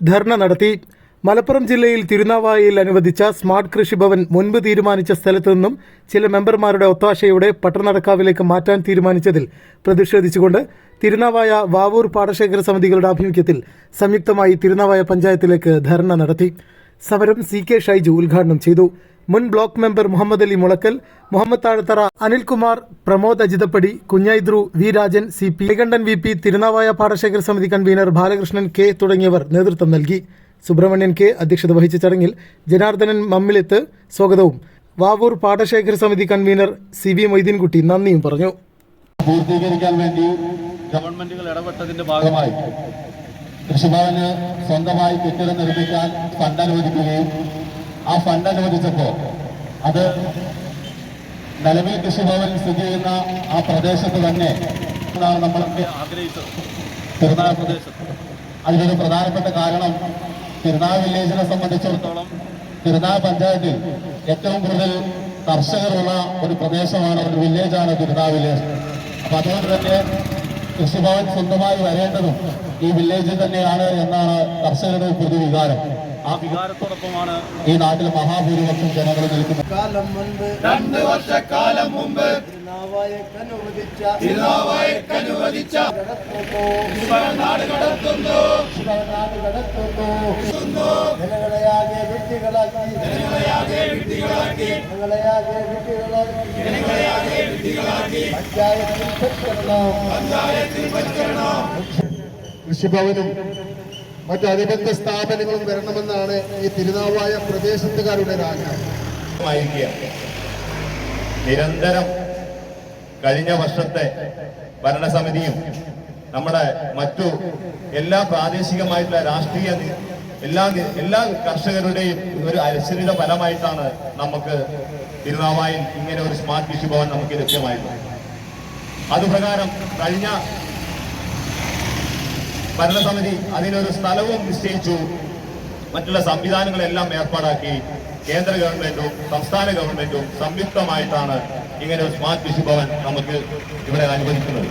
ധർണ നടത്തി. മലപ്പുറം ജില്ലയിൽ തിരുനാവായയിൽ അനുവദിച്ച സ്മാർട്ട് കൃഷിഭവൻ മുൻപ് തീരുമാനിച്ച സ്ഥലത്തു നിന്നും ചില മെമ്പർമാരുടെ ഒത്താശയോടെ പട്ടണക്കാവിലേക്ക് മാറ്റാൻ തീരുമാനിച്ചതിൽ പ്രതിഷേധിച്ചുകൊണ്ട് തിരുനാവായ വാവൂർ പാടശേഖര സമിതികളുടെ ആഭിമുഖ്യത്തിൽ സംയുക്തമായി തിരുനാവായ പഞ്ചായത്തിലേക്ക് ധർണ നടത്തി. സമരം CK ഷൈജു ഉദ്ഘാടനം ചെയ്തു. മുൻ block member Muhammad Ali Mulakkal, Muhammad Thazhathara, Anilkumar, Pramod Ajithappadi, Kunhaidru, V Rajan, CP Kaikandan VP, Thirunavaya പാടശേഖര സമിതി കൺവീനർ ബാലകൃഷ്ണൻ K തുടങ്ങിയവർ നേതൃത്വം നൽകി. സുബ്രഹ്മണ്യൻ K അധ്യക്ഷത വഹിച്ച ചടങ്ങിൽ ജനാർദ്ദനൻ മമ്മിലത്ത് സ്വാഗതവും വാവൂർ പാടശേഖര സമിതി കൺവീനർ CB മൊയ്തീൻകുട്ടി നന്ദിയും പറഞ്ഞു. പൂർത്തീകരിക്കാൻ വേണ്ടി ഗവൺമെന്റുകൾ ഇടപെട്ടതിന്റെ ഭാഗമായി കൃഷിഭവന് സ്വന്തമായി കെട്ടിടം നിർമ്മിക്കാൻ ഫണ്ട് അനുവദിക്കുകയും ആ ഫണ്ട് അനുവദിച്ചപ്പോൾ അത് നിലവിൽ കൃഷിഭവൻ സ്ഥിതി ചെയ്യുന്ന ആ പ്രദേശത്ത് തന്നെ നമ്മളൊക്കെ ആഗ്രഹിച്ചത് തിരുനാൾ പ്രദേശത്ത്. അതിലൊരു പ്രധാനപ്പെട്ട കാരണം തിരുനാൾ വില്ലേജിനെ സംബന്ധിച്ചിടത്തോളം തിരുനാൾ പഞ്ചായത്തിൽ ഏറ്റവും കൂടുതൽ കർഷകരുള്ള ഒരു പ്രദേശമാണ്, ഒരു വില്ലേജാണ് തിരുനാൾ വില്ലേജ്. അപ്പൊ അതുകൊണ്ട് തന്നെ കൃഷിഭവൻ സ്വന്തമായി വരേണ്ടതും ഈ വില്ലേജിൽ തന്നെയാണ് എന്നാണ് കർഷകരുടെ പൊതുവികാരം. ആ വികാരത്തോടൊപ്പമാണ് ഈ നാട്ടിൽ മഹാഭൂരിപക്ഷം ജനങ്ങൾ നിൽക്കുന്നത്. 2 വർഷക്കാലം മുമ്പ് തിരുനാവായക്കനുവദിച്ച നാട് കടത്തുന്നു, ജനങ്ങളെയാകെ വിഡ്ഢികളാക്കി കൃഷിഭവനും മറ്റു അനുബന്ധ സ്ഥാപനങ്ങളും വരണമെന്നാണ് ഈ തിരുനാവായ പ്രദേശത്തുകാരുടെ ആഗ്രഹം. നിരന്തരം കഴിഞ്ഞ വർഷത്തെ ഭരണസമിതിയും നമ്മുടെ മറ്റു എല്ലാ പ്രാദേശികമായിട്ടുള്ള രാഷ്ട്രീയ എല്ലാ കർഷകരുടെയും ഒരു അരിശയുടെ ഫലമായിട്ടാണ് നമുക്ക് തിരുനാവായിൽ ഇങ്ങനെ ഒരു സ്മാർട്ട് കൃഷിഭവൻ നമുക്ക് ലഭ്യമായിട്ടുള്ളത്. അതുപ്രകാരം കഴിഞ്ഞ ഭരണസമിതി അതിനൊരു സ്ഥലവും നിശ്ചയിച്ചു, മറ്റുള്ള സംവിധാനങ്ങളെല്ലാം ഏർപ്പാടാക്കി. കേന്ദ്ര ഗവൺമെന്റും സംസ്ഥാന ഗവൺമെന്റും സംയുക്തമായിട്ടാണ് ഇങ്ങനെ ഒരു സ്മാർട്ട് കൃഷിഭവൻ നമുക്ക് ഇവിടെ അനുവദിക്കുന്നത്.